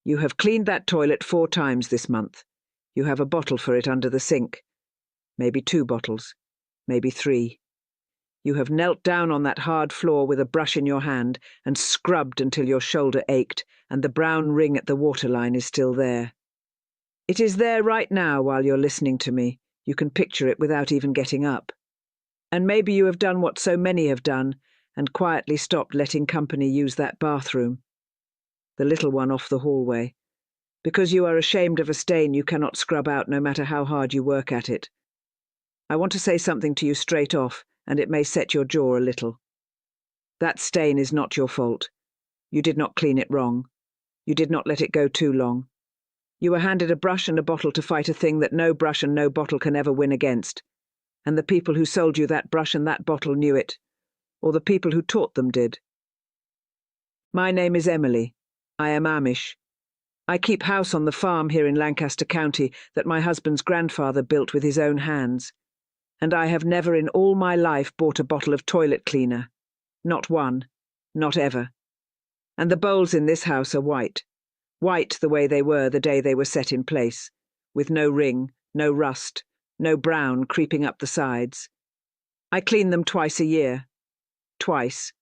You have cleaned that toilet 4 times this month. You have a bottle for it under the sink. Maybe 2 bottles. Maybe 3. You have knelt down on that hard floor with a brush in your hand and scrubbed until your shoulder ached, and the brown ring at the waterline is still there. It is there right now while you're listening to me. You can picture it without even getting up. And maybe you have done what so many have done, and quietly stopped letting company use that bathroom. The little one off the hallway. Because you are ashamed of a stain you cannot scrub out no matter how hard you work at it. I want to say something to you straight off, and it may set your jaw a little. That stain is not your fault. You did not clean it wrong. You did not let it go too long. You were handed a brush and a bottle to fight a thing that no brush and no bottle can ever win against. And the people who sold you that brush and that bottle knew it. Or the people who taught them did. My name is Emily. I am Amish. I keep house on the farm here in Lancaster County that my husband's grandfather built with his own hands. And I have never in all my life bought a bottle of toilet cleaner. Not one. Not ever. And the bowls in this house are white. White the way they were the day they were set in place, with no ring, no rust, no brown creeping up the sides. I clean them twice a year. Twice.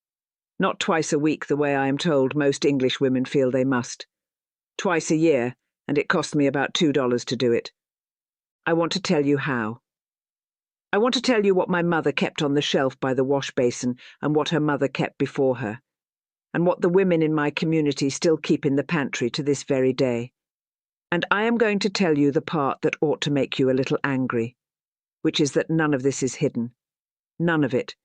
Not twice a week the way I am told most English women feel they must. Twice a year, and it cost me about $2 to do it. I want to tell you how. I want to tell you what my mother kept on the shelf by the wash basin and what her mother kept before her, and what the women in my community still keep in the pantry to this very day. And I am going to tell you the part that ought to make you a little angry, which is that none of this is hidden. None of it.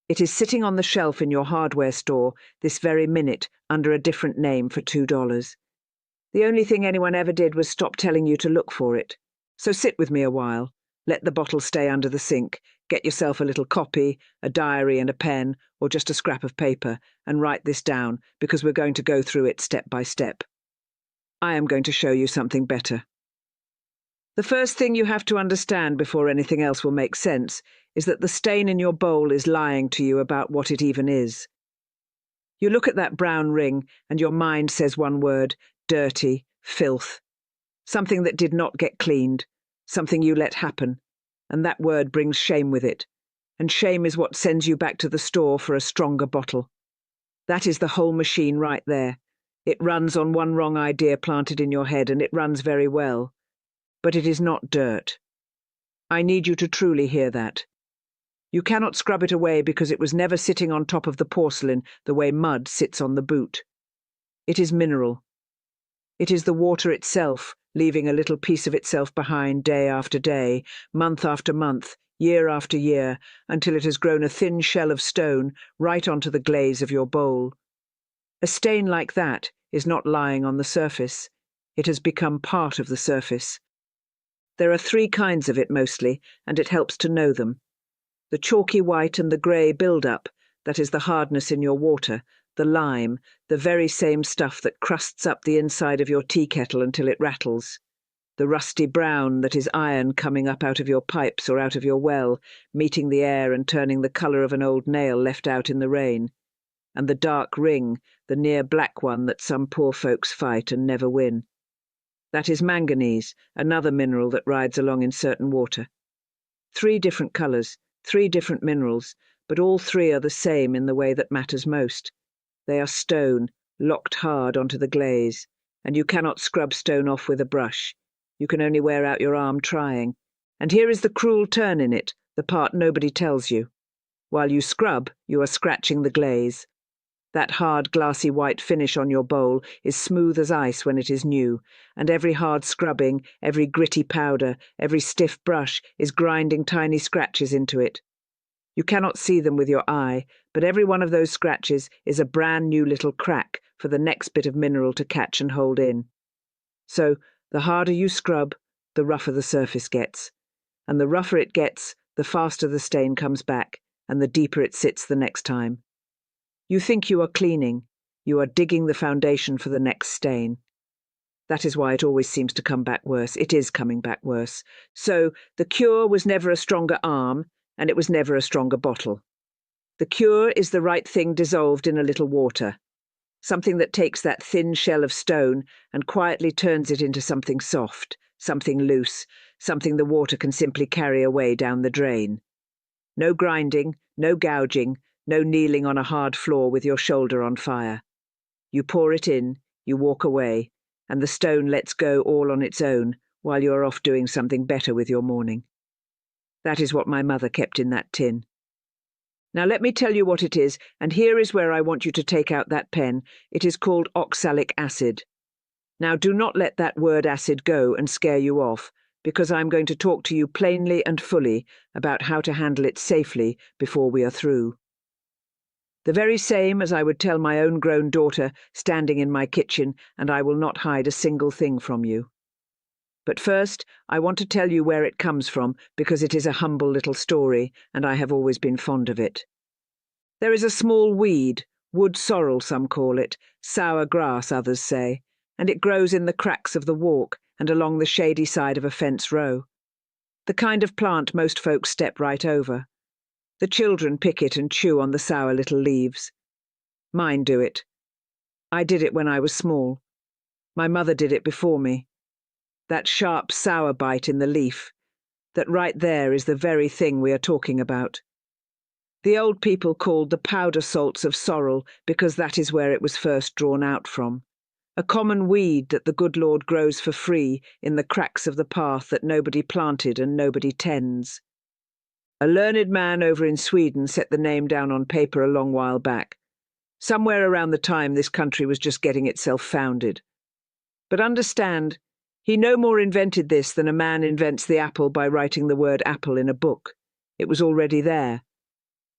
It is sitting on the shelf in your hardware store this very minute under a different name for $2. The only thing anyone ever did was stop telling you to look for it. So sit with me a while. Let the bottle stay under the sink. Get yourself a little copy, a diary and a pen, or just a scrap of paper, and write this down, because we're going to go through it step by step. I am going to show you something better. The first thing you have to understand before anything else will make sense is that the stain in your bowl is lying to you about what it even is. You look at that brown ring, and your mind says one word: dirty, filth. Something that did not get cleaned. Something you let happen, and that word brings shame with it, and shame is what sends you back to the store for a stronger bottle. That is the whole machine right there. It runs on one wrong idea planted in your head, and it runs very well. But it is not dirt. I need you to truly hear that. You cannot scrub it away because it was never sitting on top of the porcelain the way mud sits on the boot. It is mineral. It is the water itself, leaving a little piece of itself behind day after day, month after month, year after year, until it has grown a thin shell of stone right onto the glaze of your bowl. A stain like that is not lying on the surface. It has become part of the surface. There are 3 kinds of it mostly, and it helps to know them. The chalky white and the grey build-up, that is the hardness in your water, the lime, the very same stuff that crusts up the inside of your tea kettle until it rattles. The rusty brown that is iron coming up out of your pipes or out of your well, meeting the air and turning the colour of an old nail left out in the rain. And the dark ring, the near black one that some poor folks fight and never win. That is manganese, another mineral that rides along in certain water. 3 different colours, 3 different minerals, but all 3 are the same in the way that matters most. They are stone, locked hard onto the glaze, and you cannot scrub stone off with a brush. You can only wear out your arm trying. And here is the cruel turn in it, the part nobody tells you. While you scrub, you are scratching the glaze. That hard, glassy white finish on your bowl is smooth as ice when it is new, and every hard scrubbing, every gritty powder, every stiff brush is grinding tiny scratches into it. You cannot see them with your eye, but every one of those scratches is a brand new little crack for the next bit of mineral to catch and hold in. So, the harder you scrub, the rougher the surface gets. And the rougher it gets, the faster the stain comes back, and the deeper it sits the next time. You think you are cleaning. You are digging the foundation for the next stain. That is why it always seems to come back worse. It is coming back worse. So, the cure was never a stronger arm, and it was never a stronger bottle. The cure is the right thing dissolved in a little water. something that takes that thin shell of stone and quietly turns it into something soft, something loose, something the water can simply carry away down the drain. No grinding, no gouging, no kneeling on a hard floor with your shoulder on fire. You pour it in, you walk away, and the stone lets go all on its own while you're off doing something better with your morning. That is what my mother kept in that tin. Now let me tell you what it is, and here is where I want you to take out that pen. It is called oxalic acid. Now do not let that word acid go and scare you off, because I'm going to talk to you plainly and fully about how to handle it safely before we are through. The very same as I would tell my own grown daughter standing in my kitchen, and I will not hide a single thing from you. But first, I want to tell you where it comes from, because it is a humble little story, and I have always been fond of it. There is a small weed, wood sorrel some call it, sour grass others say, and it grows in the cracks of the walk and along the shady side of a fence row. The kind of plant most folks step right over. The children pick it and chew on the sour little leaves. Mine do it. I did it when I was small. My mother did it before me. That sharp, sour bite in the leaf, that right there is the very thing we are talking about. The old people called the powder salts of sorrel because that is where it was first drawn out from. A common weed that the good Lord grows for free in the cracks of the path that nobody planted and nobody tends. A learned man over in Sweden set the name down on paper a long while back, somewhere around the time this country was just getting itself founded. But understand, he no more invented this than a man invents the apple by writing the word apple in a book. It was already there.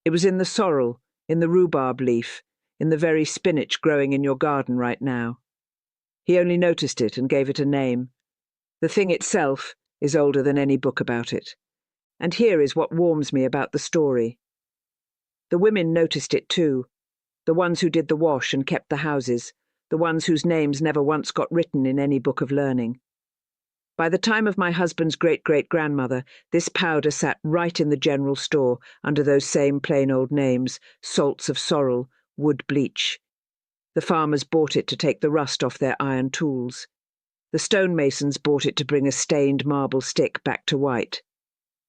It was in the sorrel, in the rhubarb leaf, in the very spinach growing in your garden right now. He only noticed it and gave it a name. The thing itself is older than any book about it. And here is what warms me about the story. The women noticed it too, the ones who did the wash and kept the houses, the ones whose names never once got written in any book of learning. By the time of my husband's great-great-grandmother, this powder sat right in the general store under those same plain old names, salts of sorrel, wood bleach. The farmers bought it to take the rust off their iron tools. The stonemasons bought it to bring a stained marble stick back to white.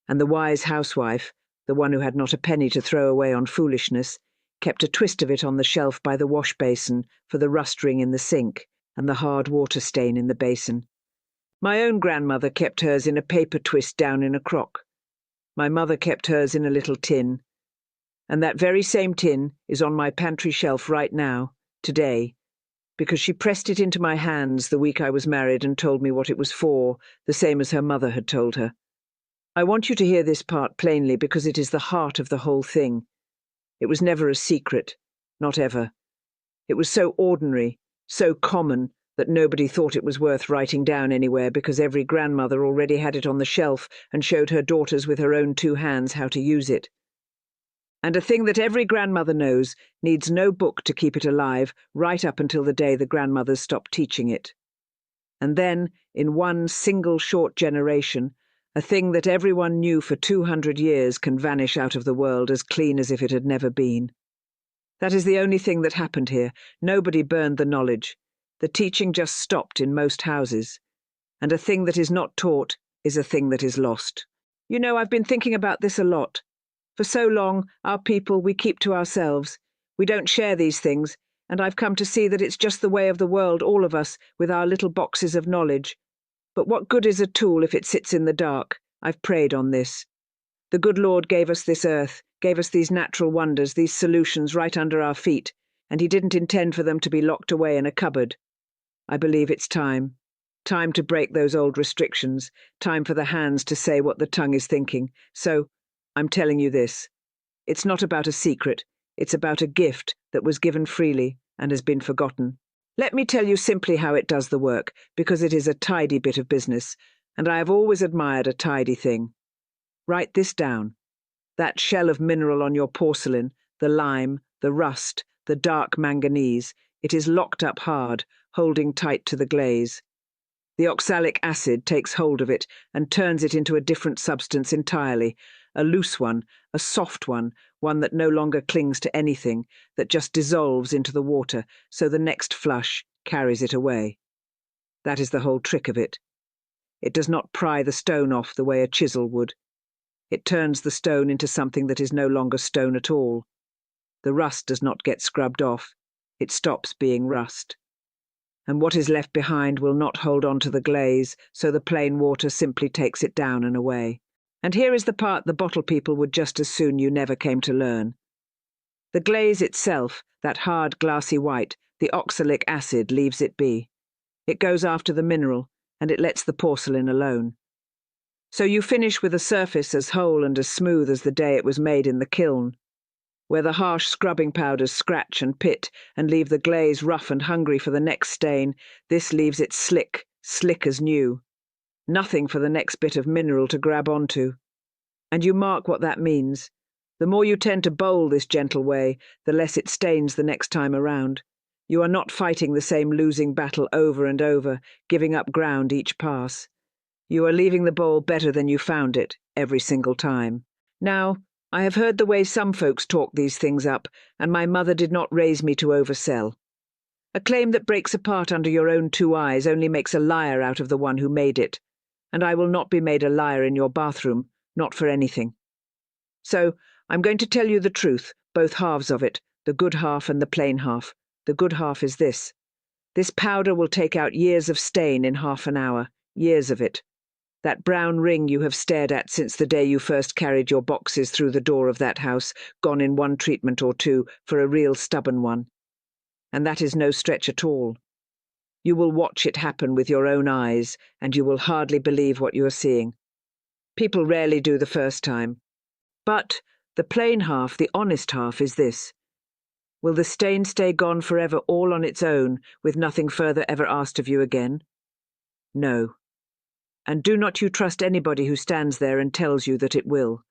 And the wise housewife, the one who had not a penny to throw away on foolishness, kept a twist of it on the shelf by the wash basin for the rust ring in the sink and the hard water stain in the basin. My own grandmother kept hers in a paper twist down in a crock. My mother kept hers in a little tin. And that very same tin is on my pantry shelf right now, today, because she pressed it into my hands the week I was married and told me what it was for, the same as her mother had told her. I want you to hear this part plainly because it is the heart of the whole thing. It was never a secret, not ever. It was so ordinary, so common, that nobody thought it was worth writing down anywhere because every grandmother already had it on the shelf and showed her daughters with her own two hands how to use it. And a thing that every grandmother knows needs no book to keep it alive right up until the day the grandmothers stop teaching it. And then, in one single short generation, a thing that everyone knew for 200 years can vanish out of the world as clean as if it had never been. That is the only thing that happened here. Nobody burned the knowledge. The teaching just stopped in most houses. And a thing that is not taught is a thing that is lost. You know, I've been thinking about this a lot. For so long, our people, we keep to ourselves. We don't share these things, and I've come to see that it's just the way of the world, all of us, with our little boxes of knowledge. But what good is a tool if it sits in the dark? I've prayed on this. The good Lord gave us this earth, gave us these natural wonders, these solutions right under our feet, and he didn't intend for them to be locked away in a cupboard. I believe it's time. Time to break those old restrictions, time for the hands to say what the tongue is thinking. So, I'm telling you this. It's not about a secret, it's about a gift that was given freely and has been forgotten. Let me tell you simply how it does the work, because it is a tidy bit of business, and I have always admired a tidy thing. Write this down. That shell of mineral on your porcelain, the lime, the rust, the dark manganese, it is locked up hard, holding tight to the glaze. The oxalic acid takes hold of it and turns it into a different substance entirely, a loose one, a soft one that no longer clings to anything, that just dissolves into the water so the next flush carries it away. That is the whole trick of it. It does not pry the stone off the way a chisel would. It turns the stone into something that is no longer stone at all. The rust does not get scrubbed off. It stops being rust. And what is left behind will not hold on to the glaze, so the plain water simply takes it down and away. And here is the part the bottle people would just as soon you never came to learn. The glaze itself, that hard glassy white, the oxalic acid leaves it be. It goes after the mineral, and it lets the porcelain alone. So you finish with a surface as whole and as smooth as the day it was made in the kiln, where the harsh scrubbing powders scratch and pit and leave the glaze rough and hungry for the next stain. This leaves it slick, slick as new. Nothing for the next bit of mineral to grab onto. And you mark what that means. The more you tend to bowl this gentle way, the less it stains the next time around. You are not fighting the same losing battle over and over, giving up ground each pass. You are leaving the bowl better than you found it, every single time. Now, I have heard the way some folks talk these things up, and my mother did not raise me to oversell. A claim that breaks apart under your own two eyes only makes a liar out of the one who made it, and I will not be made a liar in your bathroom, not for anything. So, I'm going to tell you the truth, both halves of it, the good half and the plain half. The good half is this. This powder will take out years of stain in half an hour, years of it. That brown ring you have stared at since the day you first carried your boxes through the door of that house, gone in one treatment or two for a real stubborn one. And that is no stretch at all. You will watch it happen with your own eyes, and you will hardly believe what you are seeing. People rarely do the first time. But the plain half, the honest half, is this. Will the stain stay gone forever all on its own, with nothing further ever asked of you again? No. And do not you trust anybody who stands there and tells you that it will.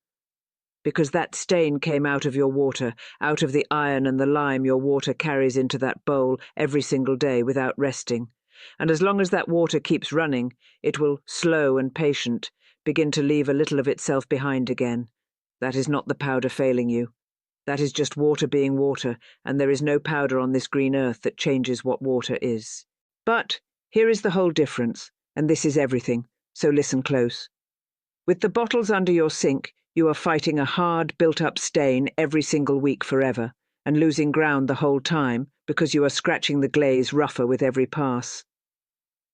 Because that stain came out of your water, out of the iron and the lime your water carries into that bowl every single day without resting. And as long as that water keeps running, it will, slow and patient, begin to leave a little of itself behind again. That is not the powder failing you. That is just water being water, and there is no powder on this green earth that changes what water is. But here is the whole difference, and this is everything, so listen close. With the bottles under your sink, you are fighting a hard, built-up stain every single week forever, and losing ground the whole time because you are scratching the glaze rougher with every pass.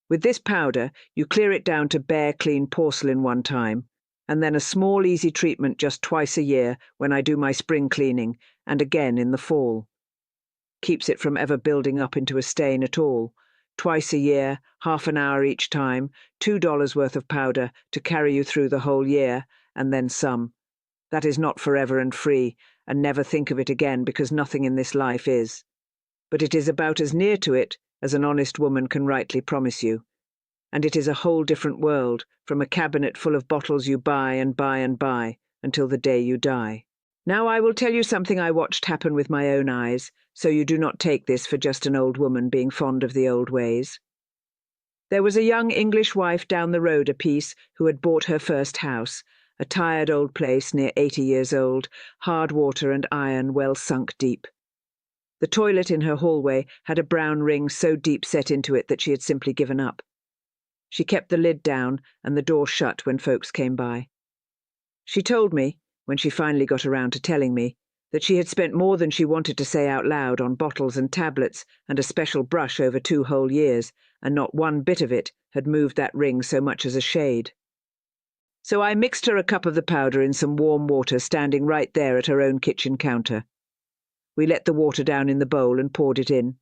With this powder, you clear it down to bare, clean porcelain one time, and then a small, easy treatment just twice a year when I do my spring cleaning, and again in the fall. Keeps it from ever building up into a stain at all. Twice a year, half an hour each time, $2 worth of powder to carry you through the whole year, and then some. That is not forever and free, and never think of it again because nothing in this life is. But it is about as near to it as an honest woman can rightly promise you. And it is a whole different world, from a cabinet full of bottles you buy and buy and buy, until the day you die. Now I will tell you something I watched happen with my own eyes, so you do not take this for just an old woman being fond of the old ways. There was a young English wife down the road a piece who had bought her first house, a tired old place near 80 years old, hard water and iron well sunk deep. The toilet in her hallway had a brown ring so deep set into it that she had simply given up. She kept the lid down and the door shut when folks came by. She told me, when she finally got around to telling me, that she had spent more than she wanted to say out loud on bottles and tablets and a special brush over 2 whole years, and not one bit of it had moved that ring so much as a shade. So I mixed her a cup of the powder in some warm water standing right there at her own kitchen counter. We let the water down in the bowl and poured it in.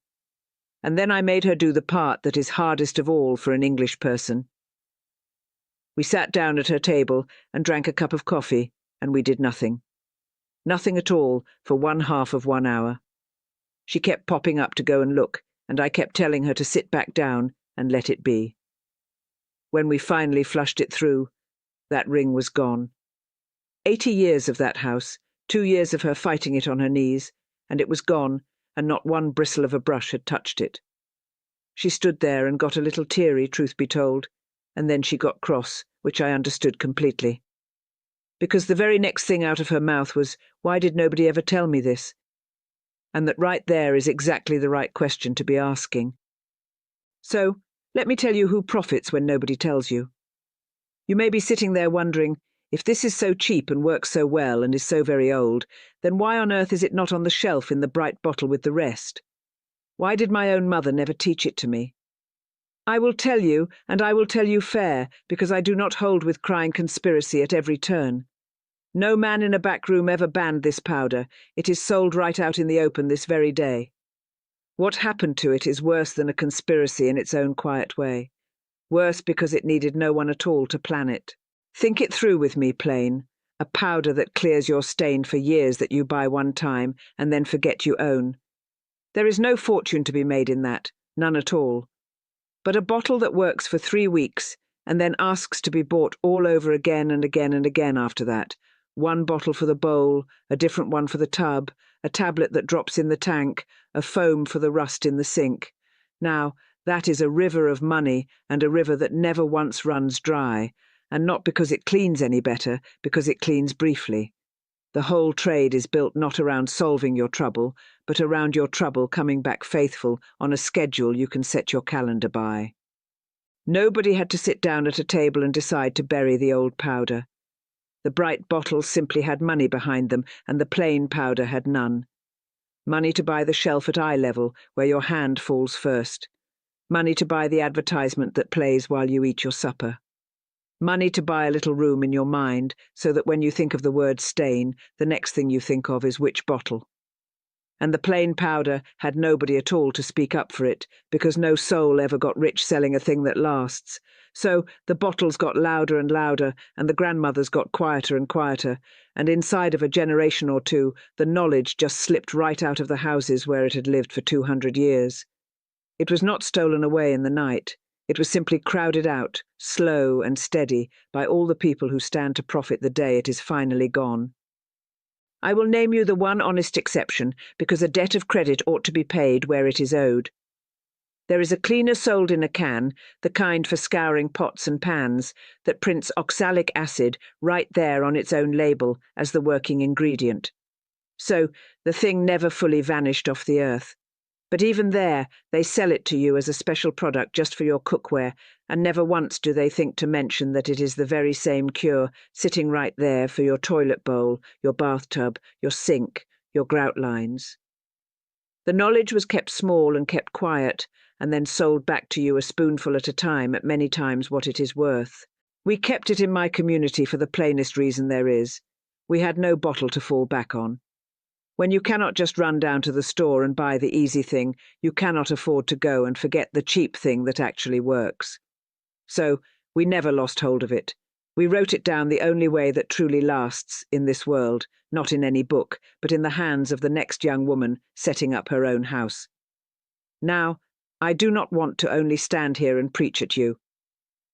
And then I made her do the part that is hardest of all for an English person. We sat down at her table and drank a cup of coffee, and we did nothing. Nothing at all for 1/2 of 1 hour. She kept popping up to go and look, and I kept telling her to sit back down and let it be. When we finally flushed it through, that ring was gone. 80 years of that house, 2 years of her fighting it on her knees, and it was gone, and not one bristle of a brush had touched it. She stood there and got a little teary, truth be told, and then she got cross, which I understood completely. because the very next thing out of her mouth was, "Why did nobody ever tell me this?" And that right there is exactly the right question to be asking. So, let me tell you who profits when nobody tells you. You may be sitting there wondering, if this is so cheap and works so well and is so very old, then why on earth is it not on the shelf in the bright bottle with the rest? Why did my own mother never teach it to me? I will tell you, and I will tell you fair, because I do not hold with crying conspiracy at every turn. No man in a back room ever banned this powder. It is sold right out in the open this very day. What happened to it is worse than a conspiracy in its own quiet way. Worse because it needed no one at all to plan it. Think it through with me, plain. A powder that clears your stain for years that you buy one time and then forget you own. There is no fortune to be made in that, none at all. But a bottle that works for 3 weeks and then asks to be bought all over again and again and again after that. One bottle for the bowl, a different one for the tub, a tablet that drops in the tank, a foam for the rust in the sink. Now, that is a river of money, and a river that never once runs dry, and not because it cleans any better, because it cleans briefly. The whole trade is built not around solving your trouble, but around your trouble coming back faithful on a schedule you can set your calendar by. Nobody had to sit down at a table and decide to bury the old powder. The bright bottles simply had money behind them, and the plain powder had none. Money to buy the shelf at eye level, where your hand falls first. Money to buy the advertisement that plays while you eat your supper. Money to buy a little room in your mind, so that when you think of the word stain, the next thing you think of is which bottle. And the plain powder had nobody at all to speak up for it, because no soul ever got rich selling a thing that lasts. So the bottles got louder and louder, and the grandmothers got quieter and quieter, and inside of a generation or two, the knowledge just slipped right out of the houses where it had lived for 200 years. It was not stolen away in the night. It was simply crowded out, slow and steady, by all the people who stand to profit the day it is finally gone. I will name you the one honest exception, because a debt of credit ought to be paid where it is owed. There is a cleaner sold in a can, the kind for scouring pots and pans, that prints oxalic acid right there on its own label as the working ingredient. So the thing never fully vanished off the earth. But even there, they sell it to you as a special product just for your cookware, and never once do they think to mention that it is the very same cure sitting right there for your toilet bowl, your bathtub, your sink, your grout lines. The knowledge was kept small and kept quiet, and then sold back to you a spoonful at a time at many times what it is worth. We kept it in my community for the plainest reason there is. We had no bottle to fall back on. When you cannot just run down to the store and buy the easy thing, you cannot afford to go and forget the cheap thing that actually works. So, we never lost hold of it. We wrote it down the only way that truly lasts in this world, not in any book, but in the hands of the next young woman setting up her own house. Now, I do not want to only stand here and preach at you.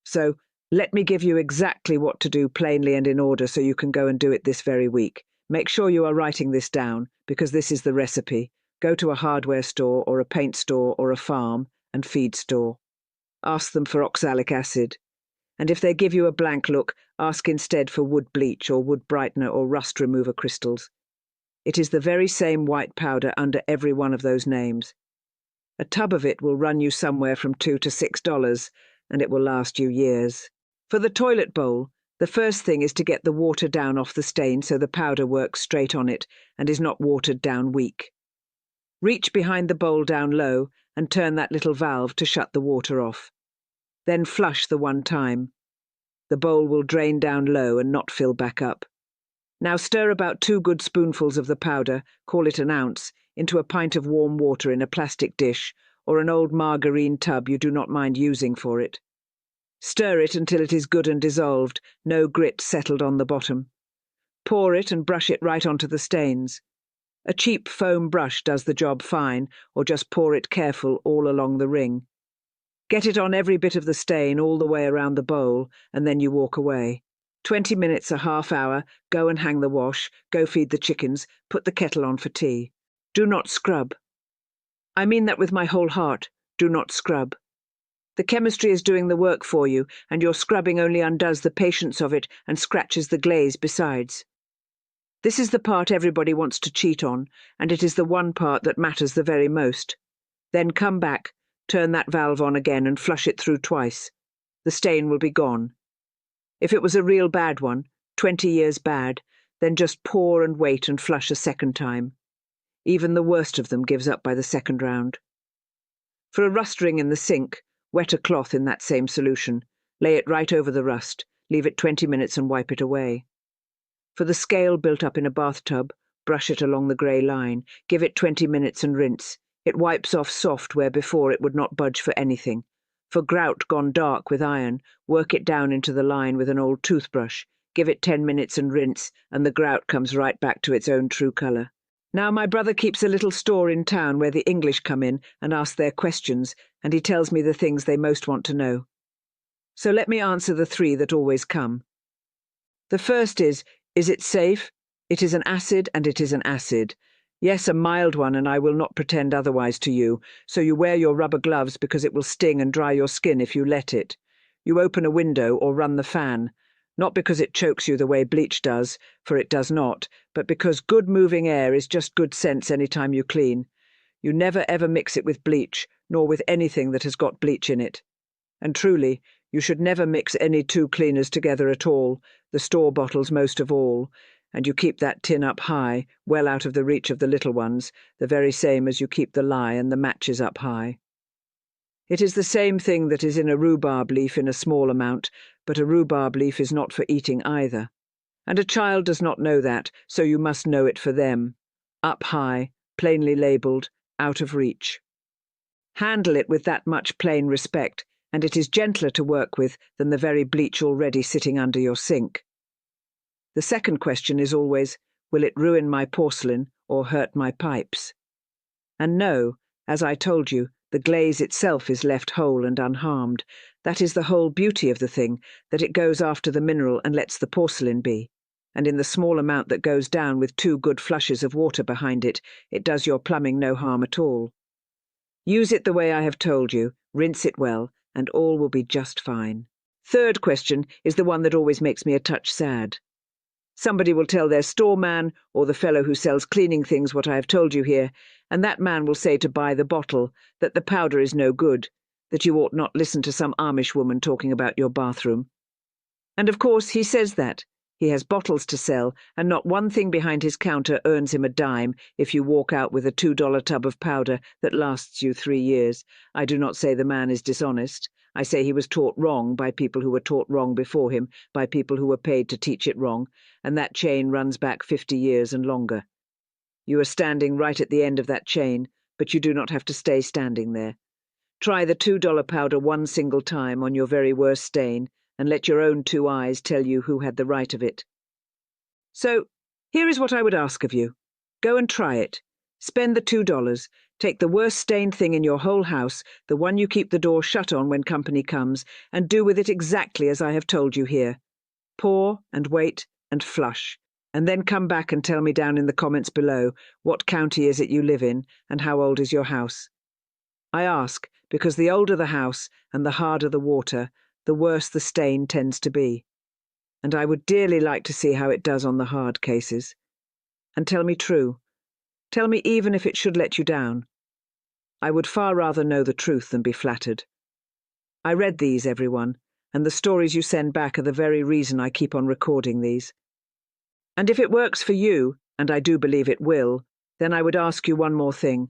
So, let me give you exactly what to do plainly and in order so you can go and do it this very week. Make sure you are writing this down, because this is the recipe. Go to a hardware store or a paint store or a farm and feed store. Ask them for oxalic acid. And if they give you a blank look, ask instead for wood bleach or wood brightener or rust remover crystals. It is the very same white powder under every one of those names. A tub of it will run you somewhere from $2 to $6, and it will last you years. For the toilet bowl, the first thing is to get the water down off the stain so the powder works straight on it and is not watered down weak. Reach behind the bowl down low and turn that little valve to shut the water off. Then flush the one time. The bowl will drain down low and not fill back up. Now stir about 2 good spoonfuls of the powder, call it an ounce, into a pint of warm water in a plastic dish or an old margarine tub you do not mind using for it. Stir it until it is good and dissolved, no grit settled on the bottom. Pour it and brush it right onto the stains. A cheap foam brush does the job fine, or just pour it careful all along the ring. Get it on every bit of the stain all the way around the bowl, and then you walk away. 20 minutes, a half hour, go and hang the wash, go feed the chickens, put the kettle on for tea. Do not scrub. I mean that with my whole heart. Do not scrub. The chemistry is doing the work for you, and your scrubbing only undoes the patience of it and scratches the glaze besides. This is the part everybody wants to cheat on, and it is the one part that matters the very most. Then come back, turn that valve on again and flush it through twice. The stain will be gone. If it was a real bad one, 20 years bad, then just pour and wait and flush a second time. Even the worst of them gives up by the second round. For a rust ring in the sink, wet a cloth in that same solution, lay it right over the rust, leave it 20 minutes and wipe it away. For the scale built up in a bathtub, brush it along the grey line, give it 20 minutes and rinse. It wipes off soft where before it would not budge for anything. For grout gone dark with iron, work it down into the line with an old toothbrush, give it 10 minutes and rinse, and the grout comes right back to its own true colour. Now my brother keeps a little store in town where the English come in and ask their questions, and he tells me the things they most want to know. So let me answer the three that always come. The first is it safe? It is an acid, and it is an acid. Yes, a mild one, and I will not pretend otherwise to you, so you wear your rubber gloves because it will sting and dry your skin if you let it. You open a window or run the fan, not because it chokes you the way bleach does, for it does not, but because good moving air is just good sense any time you clean. You never ever mix it with bleach, nor with anything that has got bleach in it. And truly, you should never mix any two cleaners together at all, the store bottles most of all, and you keep that tin up high, well out of the reach of the little ones, the very same as you keep the lye and the matches up high. It is the same thing that is in a rhubarb leaf in a small amount, but a rhubarb leaf is not for eating either. And a child does not know that, so you must know it for them. Up high, plainly labelled, out of reach. Handle it with that much plain respect, and it is gentler to work with than the very bleach already sitting under your sink. The second question is always, will it ruin my porcelain or hurt my pipes? And no, as I told you, the glaze itself is left whole and unharmed. That is the whole beauty of the thing, that it goes after the mineral and lets the porcelain be. And in the small amount that goes down with 2 good flushes of water behind it, it does your plumbing no harm at all. Use it the way I have told you, rinse it well, and all will be just fine. Third question is the one that always makes me a touch sad. Somebody will tell their store man or the fellow who sells cleaning things what I have told you here, and that man will say to buy the bottle that the powder is no good, that you ought not listen to some Amish woman talking about your bathroom. And of course he says that. He has bottles to sell, and not one thing behind his counter earns him a dime if you walk out with a $2 tub of powder that lasts you 3 years. I do not say the man is dishonest. I say he was taught wrong by people who were taught wrong before him, by people who were paid to teach it wrong, and that chain runs back 50 years and longer. You are standing right at the end of that chain, but you do not have to stay standing there. Try the $2 powder one single time on your very worst stain, and let your own 2 eyes tell you who had the right of it. So, here is what I would ask of you. Go and try it. Spend the $2. Take the worst stained thing in your whole house, the one you keep the door shut on when company comes, and do with it exactly as I have told you here. Pour and wait and flush, and then come back and tell me down in the comments below what county is it you live in and how old is your house. I ask because the older the house and the harder the water, the worse the stain tends to be. And I would dearly like to see how it does on the hard cases. And tell me true. Tell me even if it should let you down. I would far rather know the truth than be flattered. I read these, everyone, and the stories you send back are the very reason I keep on recording these. And if it works for you, and I do believe it will, then I would ask you one more thing.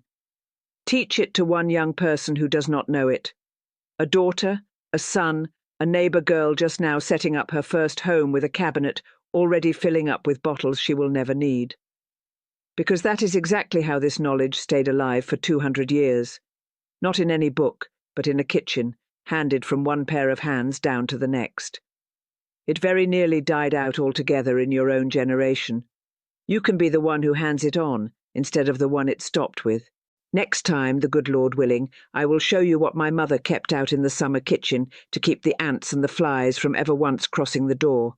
Teach it to one young person who does not know it. A daughter, a son, a neighbour girl just now setting up her first home with a cabinet already filling up with bottles she will never need. Because that is exactly how this knowledge stayed alive for 200 years. Not in any book, but in a kitchen, handed from one pair of hands down to the next. It very nearly died out altogether in your own generation. You can be the one who hands it on, instead of the one it stopped with. Next time, the good Lord willing, I will show you what my mother kept out in the summer kitchen to keep the ants and the flies from ever once crossing the door.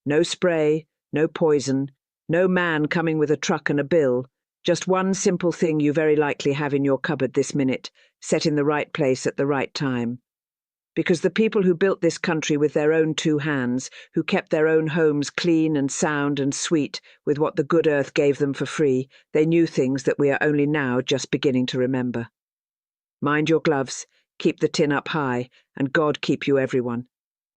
No spray, no poison, no man coming with a truck and a bill, just one simple thing you very likely have in your cupboard this minute, set in the right place at the right time. Because the people who built this country with their own 2 hands, who kept their own homes clean and sound and sweet with what the good earth gave them for free, they knew things that we are only now just beginning to remember. Mind your gloves, keep the tin up high, and God keep you everyone.